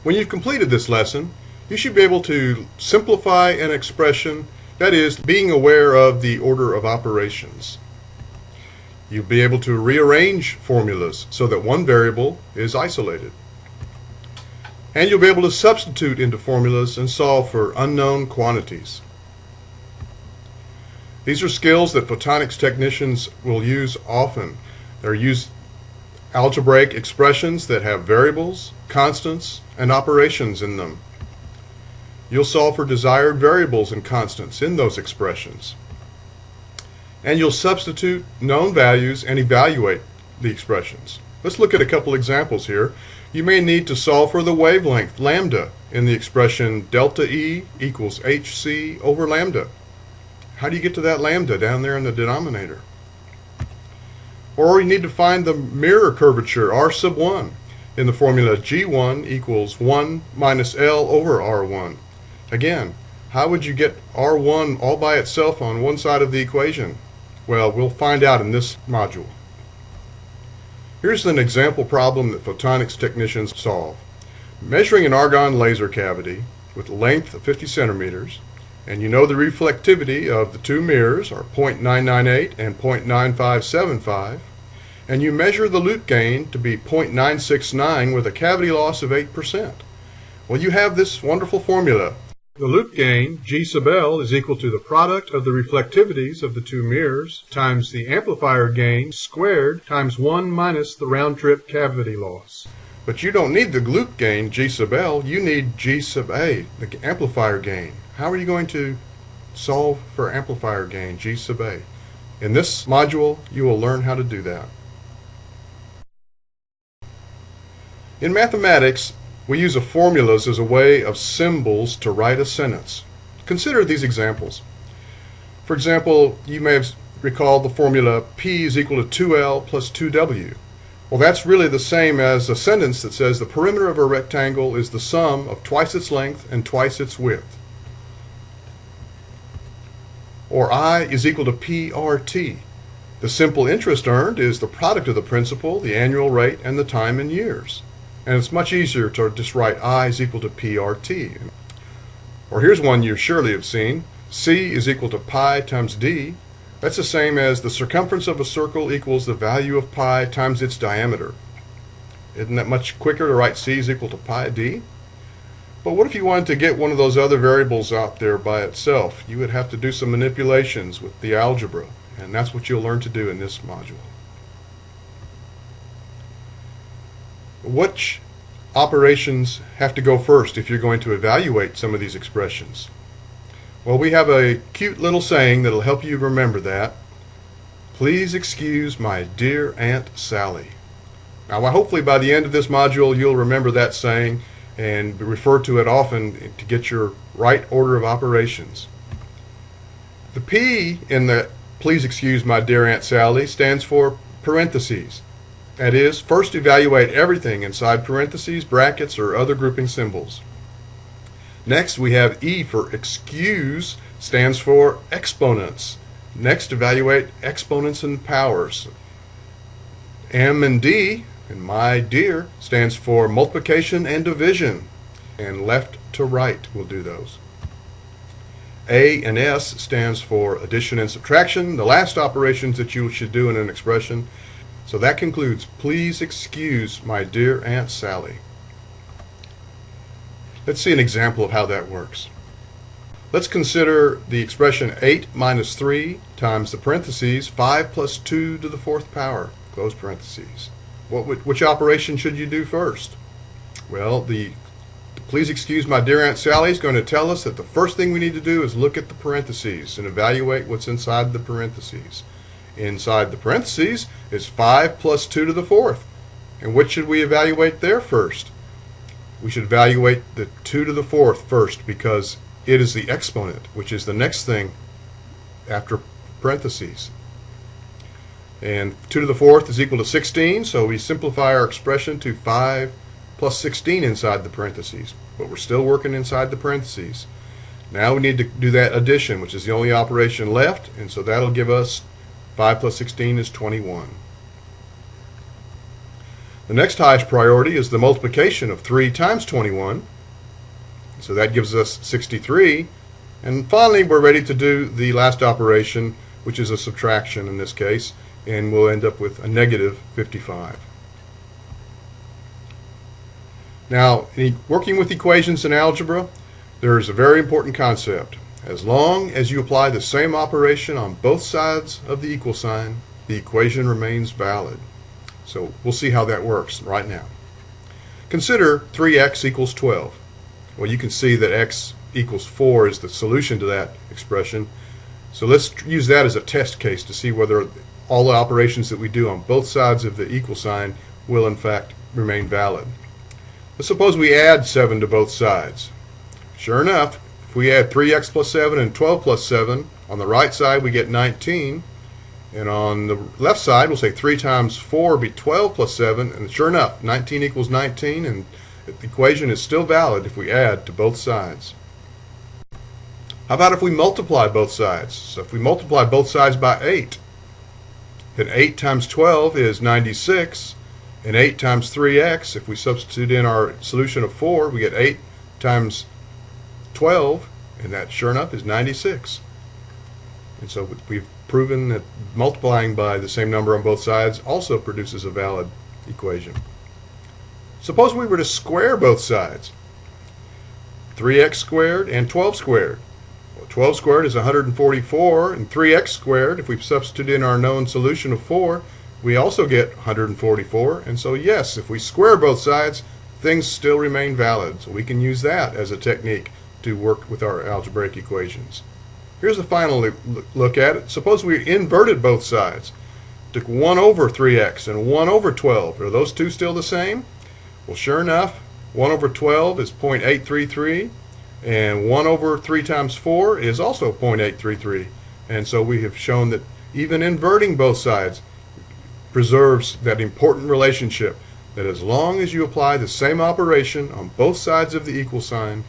When you've completed this lesson, you should be able to simplify an expression, that is, being aware of the order of operations. You'll be able to rearrange formulas so that one variable is isolated. And you'll be able to substitute into formulas and solve for unknown quantities. These are skills that photonics technicians will use often. They're used algebraic expressions that have variables, constants, and operations in them. You'll solve for desired variables and constants in those expressions. And you'll substitute known values and evaluate the expressions. Let's look at a couple examples here. You may need to solve for the wavelength lambda in the expression delta E equals hc over lambda. How do you get to that lambda down there in the denominator? Or you need to find the mirror curvature r sub 1 in the formula g1 equals 1 minus L over r1. Again, how would you get r1 all by itself on one side of the equation? Well, we'll find out in this module. Here's an example problem that photonics technicians solve. Measuring an argon laser cavity with a length of 50 centimeters, and you know the reflectivity of the two mirrors are 0.998 and 0.9575, and you measure the loop gain to be 0.969 with a cavity loss of 8%. Well, you have this wonderful formula. The loop gain, G sub L, is equal to the product of the reflectivities of the two mirrors times the amplifier gain squared times 1 minus the round-trip cavity loss. But you don't need the loop gain, G sub L, you need G sub A, the amplifier gain. How are you going to solve for amplifier gain, G sub A? In this module, you will learn how to do that. In mathematics, we use formulas as a way of symbols to write a sentence. Consider these examples. For example, you may have recalled the formula P is equal to 2L plus 2W. Well, that's really the same as a sentence that says the perimeter of a rectangle is the sum of twice its length and twice its width. Or I is equal to PRT. The simple interest earned is the product of the principal, the annual rate, and the time in years. And it's much easier to just write I is equal to PRT. Or here's one you surely have seen. C is equal to pi times D. That's the same as the circumference of a circle equals the value of pi times its diameter. Isn't that much quicker to write C is equal to pi D? But what if you wanted to get one of those other variables out there by itself? You would have to do some manipulations with the algebra, and that's what you'll learn to do in this module. Which operations have to go first if you're going to evaluate some of these expressions? Well, we have a cute little saying that'll help you remember that. Please excuse my dear Aunt Sally. Now, hopefully by the end of this module you'll remember that saying and refer to it often to get your right order of operations. The P in the please excuse my dear Aunt Sally stands for parentheses. That is, first evaluate everything inside parentheses, brackets, or other grouping symbols. Next, we have E for excuse, stands for exponents. Next, evaluate exponents and powers. M and D, and my dear, stands for multiplication and division. And left to right will do those. A and S stands for addition and subtraction, the last operations that you should do in an expression. So that concludes, please excuse my dear Aunt Sally. Let's see an example of how that works. Let's consider the expression 8 minus 3 times the parentheses 5 plus 2 to the fourth power, close parentheses. Which operation should you do first? Well, the please excuse my dear Aunt Sally is going to tell us that the first thing we need to do is look at the parentheses and evaluate what's inside the parentheses. Inside the parentheses is 5 plus 2 to the fourth. And which should we evaluate there first? We should evaluate the 2 to the fourth first because it is the exponent, which is the next thing after parentheses. And 2 to the fourth is equal to 16, so we simplify our expression to 5 plus 16 inside the parentheses. But we're still working inside the parentheses. Now we need to do that addition, which is the only operation left, and so that'll give us 5 plus 16 is 21. The next highest priority is the multiplication of 3 times 21. So that gives us 63. And finally, we're ready to do the last operation, which is a subtraction in this case, and we'll end up with a negative 55. Now, working with equations in algebra, there is a very important concept. As long as you apply the same operation on both sides of the equal sign, the equation remains valid. So we'll see how that works right now. Consider 3x equals 12. Well, you can see that x equals 4 is the solution to that expression. So let's use that as a test case to see whether all the operations that we do on both sides of the equal sign will in fact remain valid. Let's suppose we add 7 to both sides. Sure enough, if we add 3x plus 7 and 12 plus 7, on the right side we get 19. And on the left side, we'll say 3 times 4 will be 12 plus 7. And sure enough, 19 equals 19. And the equation is still valid if we add to both sides. How about if we multiply both sides? So if we multiply both sides by 8, then 8 times 12 is 96. And 8 times 3x, if we substitute in our solution of 4, we get 8 times 12, and that sure enough is 96. And so we've proven that multiplying by the same number on both sides also produces a valid equation. Suppose we were to square both sides. 3x squared and 12 squared. Well, 12 squared is 144, and 3x squared, if we substitute in our known solution of 4, we also get 144. And so yes, if we square both sides, things still remain valid. So we can use that as a technique to work with our algebraic equations. Here's a final look at it. Suppose we inverted both sides. Took 1 over 3x and 1 over 12. Are those two still the same? Well, sure enough, 1 over 12 is 0.833, and 1 over 3 times 4 is also 0.833. And so we have shown that even inverting both sides preserves that important relationship that as long as you apply the same operation on both sides of the equal sign,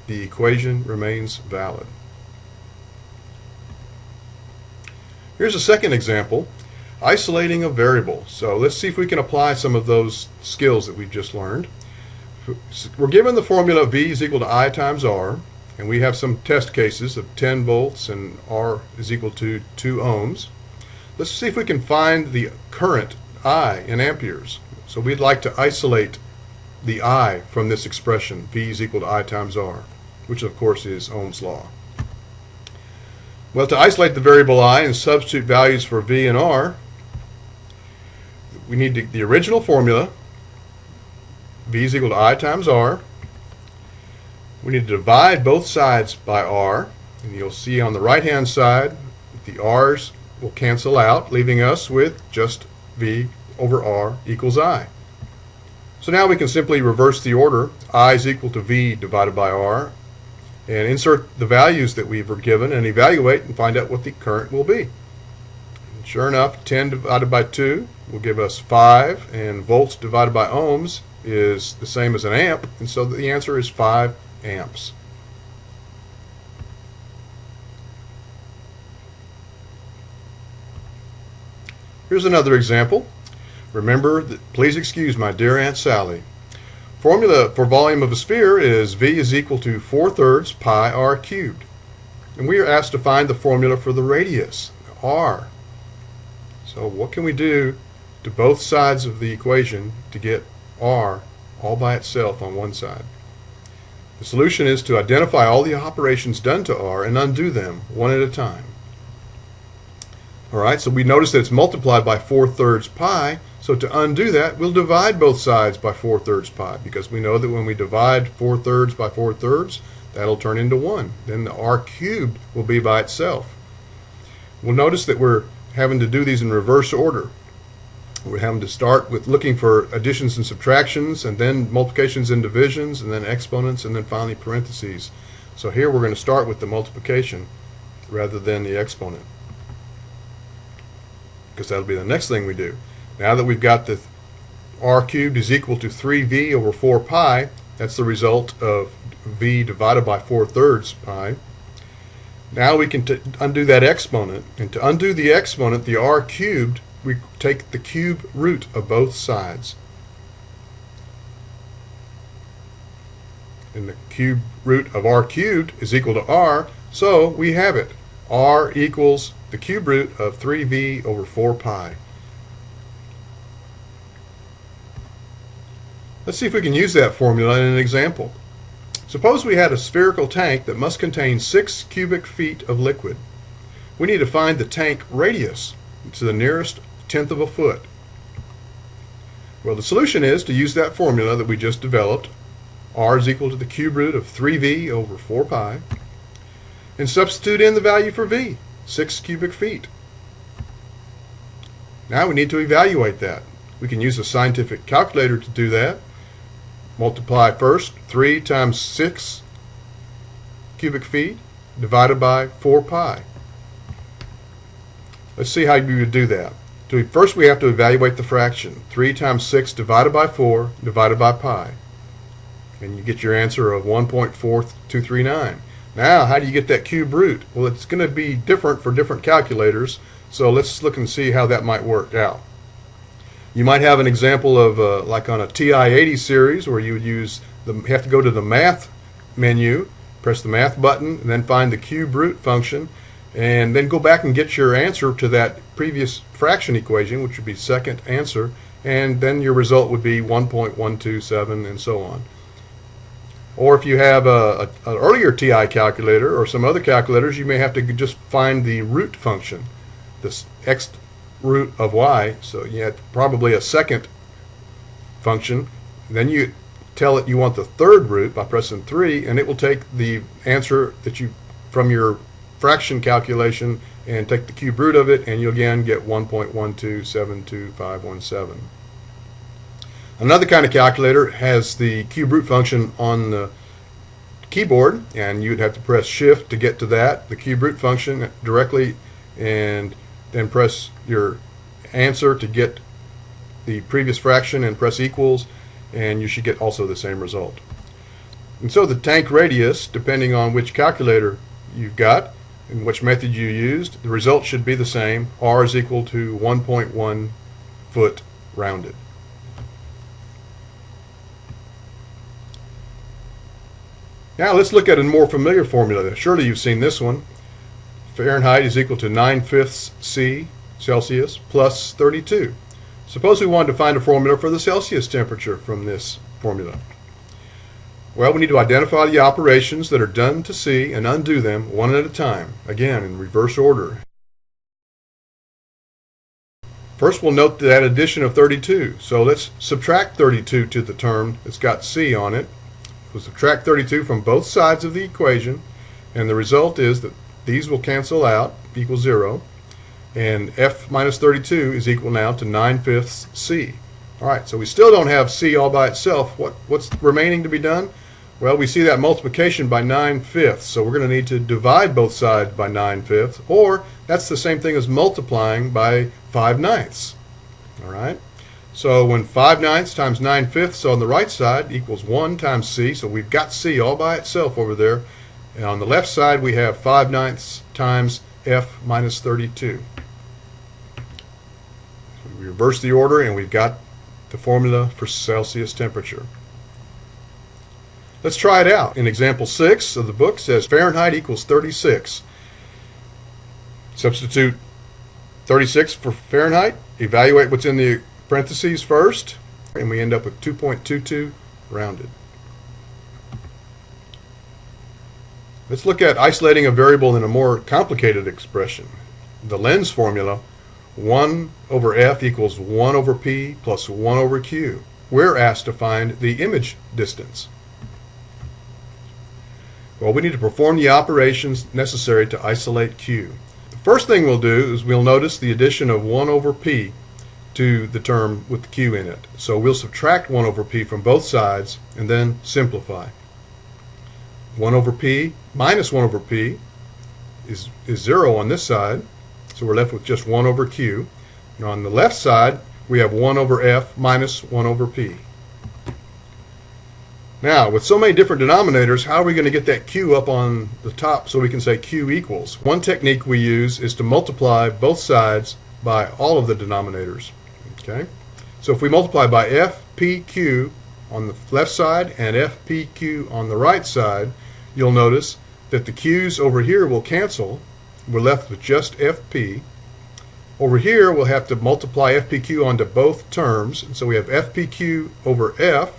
the equation remains valid. Here's a second example, isolating a variable. So let's see if we can apply some of those skills that we've just learned. We're given the formula V is equal to I times R, and we have some test cases of 10 volts and R is equal to 2 ohms. Let's see if we can find the current I in amperes. So we'd like to isolate the I from this expression, V is equal to I times R, which of course is Ohm's law. Well, to isolate the variable I and substitute values for V and R, we need the original formula, V is equal to I times R. We need to divide both sides by R, and you'll see on the right hand side the R's will cancel out, leaving us with just V over R equals I. So now we can simply reverse the order. I is equal to V divided by R, and insert the values that we were given and evaluate and find out what the current will be. And sure enough, 10 divided by 2 will give us 5, and volts divided by ohms is the same as an amp, and so the answer is 5 amps. Here's another example. Remember, please excuse my dear Aunt Sally. Formula for volume of a sphere is V is equal to 4/3 pi r cubed. And we are asked to find the formula for the radius, r. So what can we do to both sides of the equation to get r all by itself on one side? The solution is to identify all the operations done to r and undo them one at a time. Alright, so we notice that it's multiplied by 4/3 pi, so to undo that, we'll divide both sides by 4/3 pi, because we know that when we divide 4/3 by 4/3, that'll turn into 1. Then the r cubed will be by itself. We'll notice that we're having to do these in reverse order. We're having to start with looking for additions and subtractions, and then multiplications and divisions, and then exponents, and then finally parentheses. So here we're going to start with the multiplication rather than the exponent, because that'll be the next thing we do. Now that we've got the r cubed is equal to 3v over 4 pi, that's the result of v divided by 4/3 pi. Now we can undo that exponent, and to undo the exponent, the r cubed, we take the cube root of both sides. And the cube root of r cubed is equal to r, so we have it. R equals the cube root of 3v over 4 pi. Let's see if we can use that formula in an example. Suppose we had a spherical tank that must contain 6 cubic feet of liquid. We need to find the tank radius to the nearest tenth of a foot. Well, the solution is to use that formula that we just developed. R is equal to the cube root of 3v over 4 pi, and substitute in the value for v, 6 cubic feet. Now we need to evaluate that. We can use a scientific calculator to do that. Multiply first 3 times 6 cubic feet divided by 4 pi. Let's see how you would do that. First we have to evaluate the fraction. 3 times 6 divided by 4 divided by pi. And you get your answer of 1.4239. Now, how do you get that cube root? Well, it's going to be different for different calculators, so let's look and see how that might work out. You might have an example of like on a TI-80 series where you would have to go to the math menu, press the math button, and then find the cube root function, and then go back and get your answer to that previous fraction equation, which would be second answer, and then your result would be 1.127 and so on. Or if you have an earlier TI calculator or some other calculators, you may have to just find the root function, this x root of y. So you have probably a second function. Then you tell it you want the third root by pressing 3, and it will take the answer that you from your fraction calculation and take the cube root of it, and you'll again get 1.1272517. Another kind of calculator has the cube root function on the keyboard, and you'd have to press shift to get to that, the cube root function directly, and then press your answer to get the previous fraction and press equals, and you should get also the same result. And so the tank radius, depending on which calculator you've got and which method you used, the result should be the same. R is equal to 1.1 foot rounded. Now let's look at a more familiar formula. Surely you've seen this one. Fahrenheit is equal to 9/5 C Celsius plus 32. Suppose we wanted to find a formula for the Celsius temperature from this formula. Well, we need to identify the operations that are done to C and undo them one at a time, again in reverse order. First we'll note that addition of 32. So let's subtract 32 to the term that's got C on it. We'll subtract 32 from both sides of the equation, and the result is that these will cancel out, equal 0, and f minus 32 is equal now to 9/5 C. Alright, so we still don't have C all by itself. What's remaining to be done? Well, we see that multiplication by 9/5, so we're going to need to divide both sides by 9/5, or that's the same thing as multiplying by 5/9. Alright? So when 5/9 times 9/5 on the right side equals 1 times C, so we've got C all by itself over there. And on the left side we have 5/9 times f minus 32. So we reverse the order and we've got the formula for Celsius temperature. Let's try it out. In example 6 of the book says Fahrenheit equals 36. Substitute 36 for Fahrenheit, evaluate what's in the parentheses first, and we end up with 2.22 rounded. Let's look at isolating a variable in a more complicated expression. The lens formula, 1 over f equals 1 over p plus 1 over q. We're asked to find the image distance. Well, we need to perform the operations necessary to isolate q. The first thing we'll do is we'll notice the addition of 1 over p to the term with the q in it. So we'll subtract 1 over p from both sides and then simplify. 1 over p minus 1 over p is 0 on this side, so we're left with just 1 over q. And on the left side we have 1 over f minus 1 over p. Now, with so many different denominators, how are we going to get that q up on the top so we can say q equals? One technique we use is to multiply both sides by all of the denominators. Okay? So if we multiply by f, p, q on the left side and FPQ on the right side, you'll notice that the Q's over here will cancel. We're left with just FP. Over here, we'll have to multiply FPQ onto both terms, and so we have FPQ over F.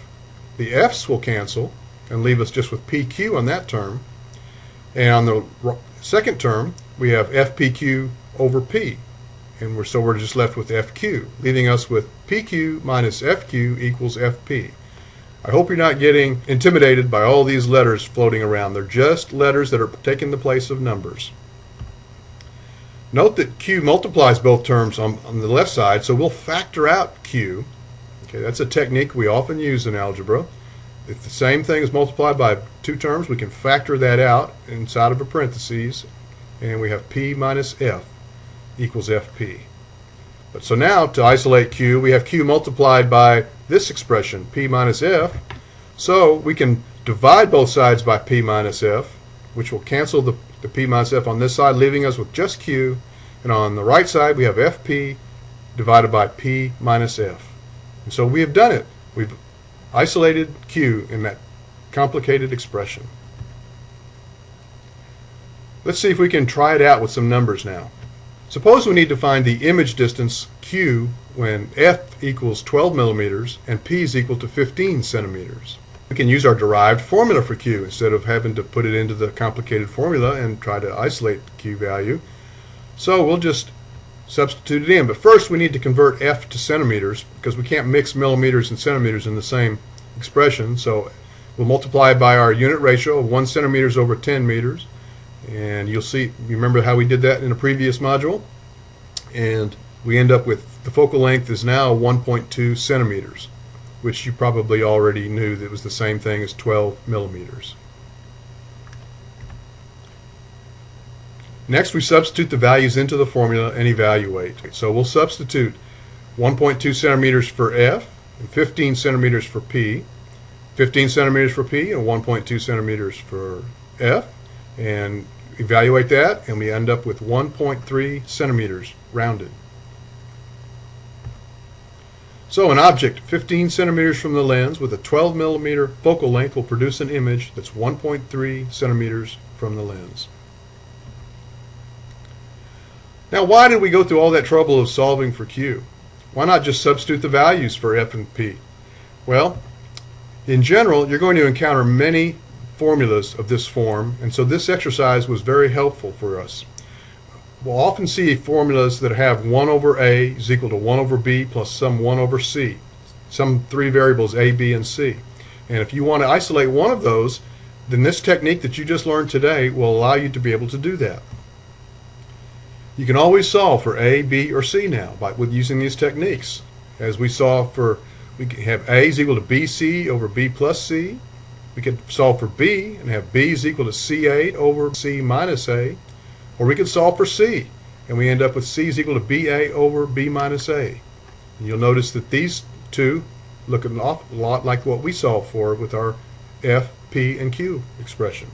The F's will cancel and leave us just with PQ on that term. And on the second term, we have FPQ over P. And we're just left with FQ, leaving us with PQ minus FQ equals FP. I hope you're not getting intimidated by all these letters floating around. They're just letters that are taking the place of numbers. Note that Q multiplies both terms on the left side, so we'll factor out Q. Okay, that's a technique we often use in algebra. If the same thing is multiplied by two terms, we can factor that out inside of a parentheses, and we have P minus F equals FP. But so now, to isolate Q, we have Q multiplied by this expression, P minus F. So we can divide both sides by P minus F, which will cancel the P minus F on this side, leaving us with just Q. And on the right side, we have FP divided by P minus F. And so we have done it. We've isolated Q in that complicated expression. Let's see if we can try it out with some numbers now. Suppose we need to find the image distance Q when F equals 12 millimeters and P is equal to 15 centimeters. We can use our derived formula for Q instead of having to put it into the complicated formula and try to isolate the Q value. So we'll just substitute it in. But first we need to convert F to centimeters because we can't mix millimeters and centimeters in the same expression. So we'll multiply by our unit ratio of 1 centimeters over 10 meters. And you'll see, you remember how we did that in a previous module? And we end up with the focal length is now 1.2 centimeters, which you probably already knew that was the same thing as 12 millimeters. Next, we substitute the values into the formula and evaluate. So we'll substitute 1.2 centimeters for F and 15 centimeters for P, 15 centimeters for P and 1.2 centimeters for F, and evaluate that, and we end up with 1.3 centimeters rounded. So an object 15 centimeters from the lens with a 12 millimeter focal length will produce an image that's 1.3 centimeters from the lens. Now, why did we go through all that trouble of solving for Q? Why not just substitute the values for F and P? Well, in general, you're going to encounter many formulas of this form, and so this exercise was very helpful for us. We'll often see formulas that have 1 over A is equal to 1 over B plus some 1 over C, some three variables A, B, and C. And if you want to isolate one of those, then this technique that you just learned today will allow you to be able to do that. You can always solve for A, B, or C now with using these techniques. As we saw we can have A is equal to BC over B plus C. We could solve for B and have B is equal to C8 over C minus A. Or we could solve for C, and we end up with C is equal to BA over B minus A. And you'll notice that these two look an awful lot like what we solved for with our F, P, and Q expression.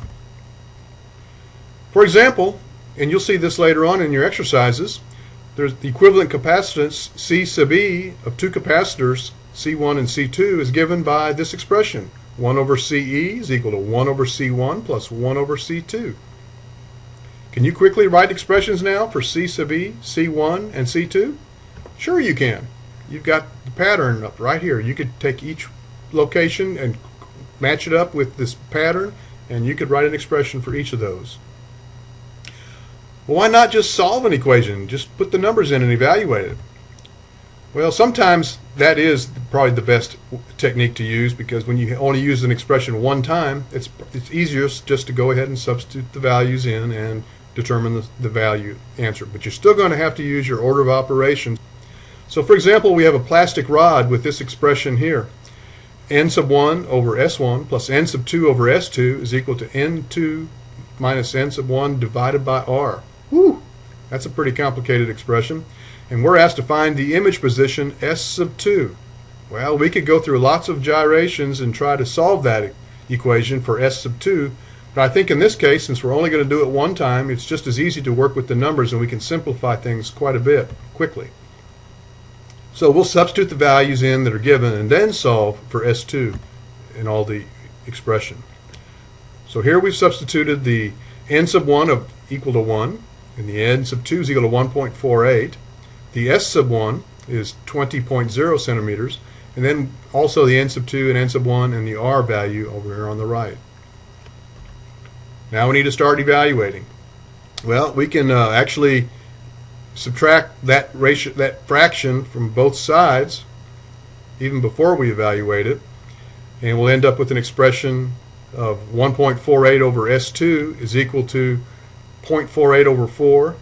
For example, and you'll see this later on in your exercises, there's the equivalent capacitance C sub E of two capacitors, C1 and C2, is given by this expression. 1 over CE is equal to 1 over C1 plus 1 over C2. Can you quickly write expressions now for C sub E, C1, and C2? Sure you can. You've got the pattern up right here. You could take each location and match it up with this pattern, and you could write an expression for each of those. Well, why not just solve an equation? Just put the numbers in and evaluate it. Well, sometimes that is probably the best technique to use, because when you only use an expression one time, it's easiest just to go ahead and substitute the values in and determine the value answer. But you're still going to have to use your order of operations. So for example, we have a plastic rod with this expression here. N sub 1 over S1 plus N sub 2 over S2 is equal to N2 minus N sub 1 divided by R. Whew, that's a pretty complicated expression. And we're asked to find the image position S sub 2. Well, we could go through lots of gyrations and try to solve that equation for S sub 2, but I think in this case, since we're only going to do it one time, it's just as easy to work with the numbers, and we can simplify things quite a bit quickly. So we'll substitute the values in that are given and then solve for S2 in all the expression. So here we've substituted the n sub 1 of equal to 1, and the n sub 2 is equal to 1.48. The s sub 1 is 20.0 centimeters, and then also the n sub 2 and n sub 1 and the r value over here on the right. Now we need to start evaluating. Well, we can actually subtract that ratio, that fraction from both sides even before we evaluate it, and we'll end up with an expression of 1.48 over S2 is equal to 0.48 over 4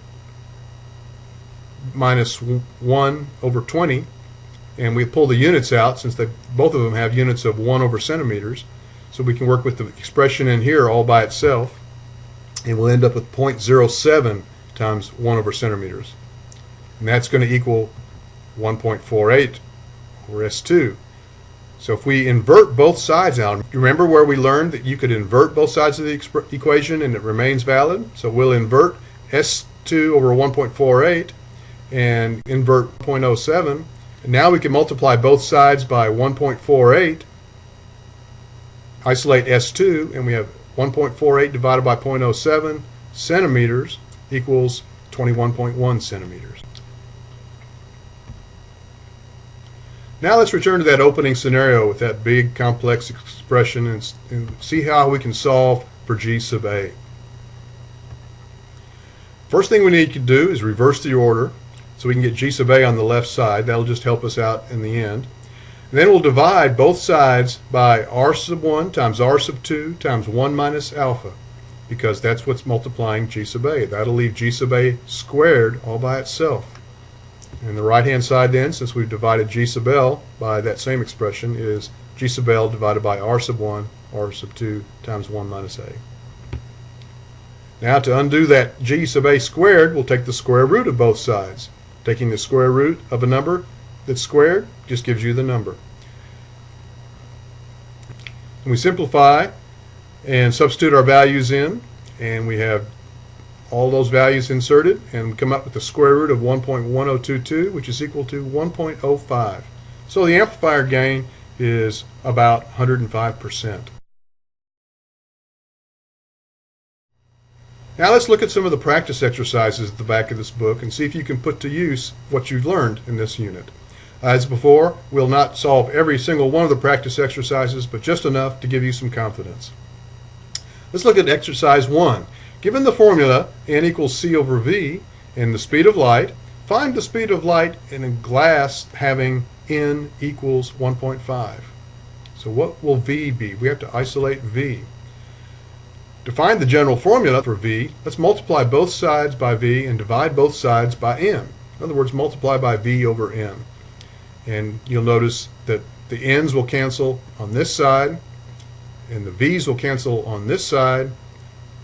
minus 1 over 20, and we pull the units out since both of them have units of 1 over centimeters, so we can work with the expression in here all by itself, and we'll end up with 0.07 times 1 over centimeters, and that's going to equal 1.48 over S2. So if we invert both sides now, remember where we learned that you could invert both sides of the equation and it remains valid? So we'll invert S2 over 1.48 and invert 0.07. And now we can multiply both sides by 1.48, isolate S2, and we have 1.48 divided by 0.07 centimeters equals 21.1 centimeters. Now let's return to that opening scenario with that big complex expression and see how we can solve for G sub A. First thing we need to do is reverse the order so we can get G sub A on the left side. That'll just help us out in the end. And then we'll divide both sides by r sub 1 times r sub 2 times 1 minus alpha, because that's what's multiplying G sub A. That'll leave G sub A squared all by itself. And the right-hand side then, since we've divided G sub L by that same expression, is G sub L divided by R sub 1, R sub 2 times 1 minus A. Now to undo that G sub A squared, we'll take the square root of both sides. Taking the square root of a number that's squared just gives you the number. And we simplify and substitute our values in, and we have all those values inserted and come up with the square root of 1.1022, which is equal to 1.05. So the amplifier gain is about 105%. Now let's look at some of the practice exercises at the back of this book and see if you can put to use what you've learned in this unit. As before, we'll not solve every single one of the practice exercises, but just enough to give you some confidence. Let's look at exercise 1. Given the formula n equals c over v and the speed of light, find the speed of light in a glass having n equals 1.5. So what will v be? We have to isolate v. To find the general formula for v, let's multiply both sides by v and divide both sides by n. In other words, multiply by v over n. And you'll notice that the n's will cancel on this side and the v's will cancel on this side,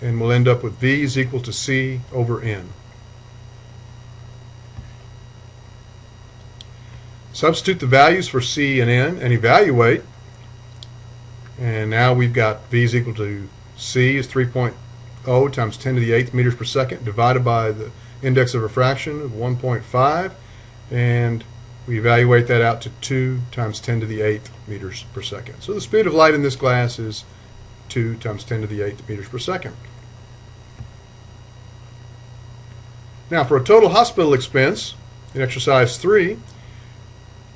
and we'll end up with v is equal to c over n. Substitute the values for c and n and evaluate, and now we've got v is equal to c is 3.0 times 10 to the 8th meters per second divided by the index of refraction of 1.5, and we evaluate that out to 2 times 10 to the 8th meters per second. So the speed of light in this glass is 2 times 10 to the 8th meters per second. Now for a total hospital expense in exercise 3,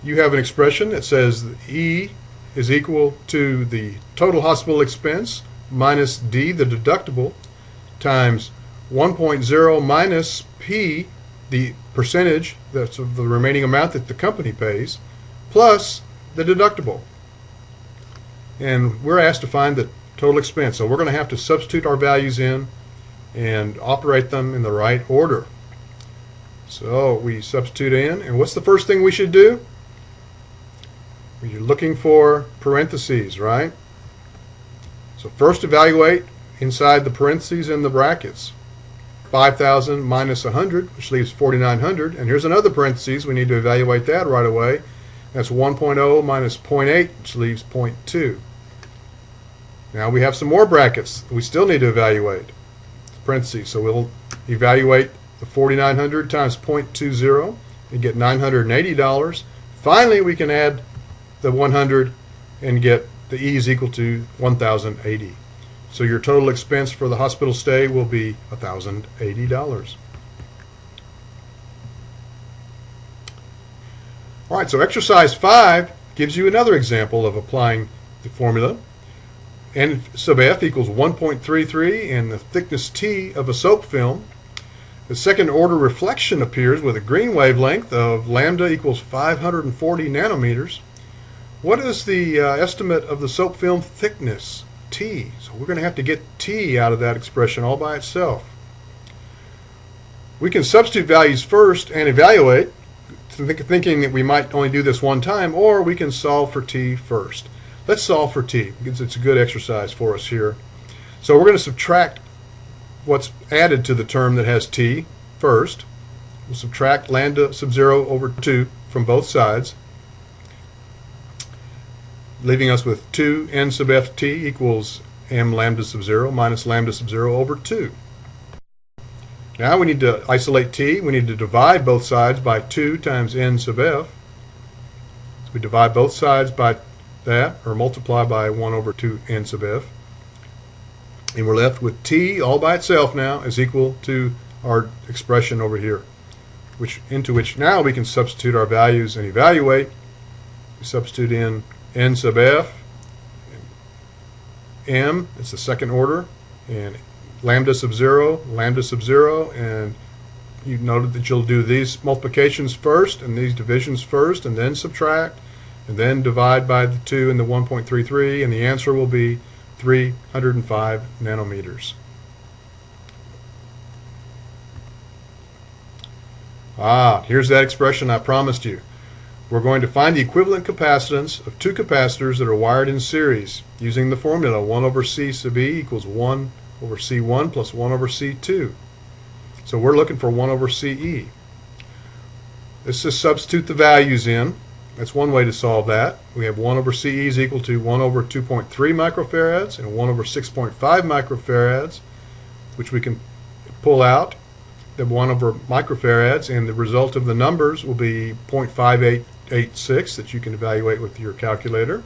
you have an expression that says that E is equal to the total hospital expense minus D, the deductible, times 1.0 minus P, the percentage that's of the remaining amount that the company pays, plus the deductible. And we're asked to find the total expense. So we're going to have to substitute our values in and operate them in the right order. So we substitute in, and what's the first thing we should do? You're looking for parentheses, right? So first evaluate inside the parentheses and the brackets. 5,000 minus 100, which leaves 4,900. And here's another parentheses. We need to evaluate that right away. That's 1.0 minus 0.8, which leaves 0.2. Now we have some more brackets we still need to evaluate. Parentheses. So we'll evaluate the 4,900 times 0.20 and get $980. Finally, we can add the 100 and get the E is equal to 1,080. So your total expense for the hospital stay will be $1,080. All right, so exercise 5 gives you another example of applying the formula. N sub F equals 1.33 and the thickness T of a soap film. The second order reflection appears with a green wavelength of lambda equals 540 nanometers. What is the estimate of the soap film thickness, T? So we're going to have to get T out of that expression all by itself. We can substitute values first and evaluate, thinking that we might only do this one time, or we can solve for T first. Let's solve for T because it's a good exercise for us here. So we're going to subtract what's added to the term that has T first. We'll subtract lambda sub 0 over 2 from both sides, leaving us with 2 n sub ft equals m lambda sub 0 minus lambda sub 0 over 2. Now we need to isolate T. We need to divide both sides by 2 times n sub f. So we divide both sides by that, or multiply by 1 over 2 n sub f. And we're left with T all by itself now is equal to our expression over here, into which now we can substitute our values and evaluate. We substitute in n sub f, m, it's the second order, and lambda sub 0, and you noted that you'll do these multiplications first and these divisions first, and then subtract, and then divide by the 2 and the 1.33, and the answer will be 305 nanometers. Here's that expression I promised you. We're going to find the equivalent capacitance of two capacitors that are wired in series using the formula 1 over C sub E equals 1 over C1 plus 1 over C2. So we're looking for 1 over CE. Let's just substitute the values in. That's one way to solve that. We have 1 over CE is equal to 1 over 2.3 microfarads and 1 over 6.5 microfarads, which we can pull out the 1 over microfarads, and the result of the numbers will be 0.5886 that you can evaluate with your calculator.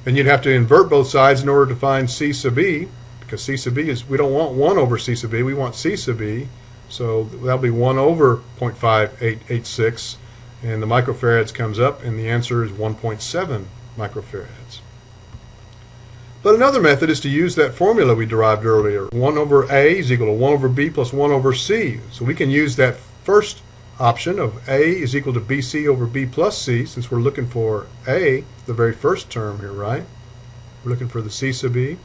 And you'd have to invert both sides in order to find C sub E, because C sub E is, we don't want 1 over C sub E, we want C sub E. So that'll be 1 over 0.5886. And the microfarads comes up, and the answer is 1.7 microfarads. But another method is to use that formula we derived earlier. 1 over A is equal to 1 over B plus 1 over C. So we can use that first option of A is equal to BC over B plus C, since we're looking for A, the very first term here, right? We're looking for the C sub E.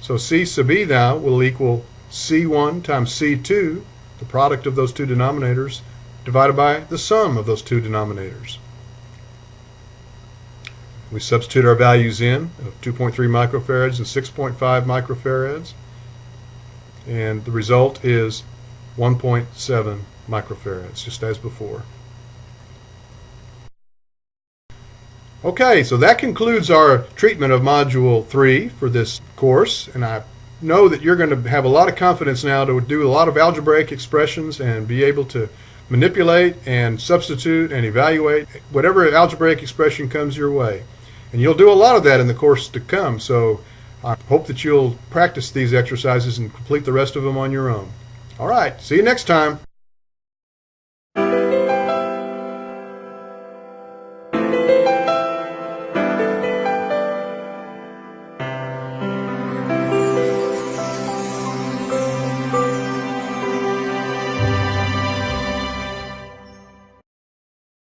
So C sub E now will equal C1 times C2, the product of those two denominators, divided by the sum of those two denominators. We substitute our values in of 2.3 microfarads and 6.5 microfarads, and the result is 1.7 microfarads, just as before. Okay, so that concludes our treatment of Module 3 for this course, and I know that you're going to have a lot of confidence now to do a lot of algebraic expressions and be able to manipulate and substitute and evaluate whatever algebraic expression comes your way. And you'll do a lot of that in the course to come, so I hope that you'll practice these exercises and complete the rest of them on your own. All right, see you next time.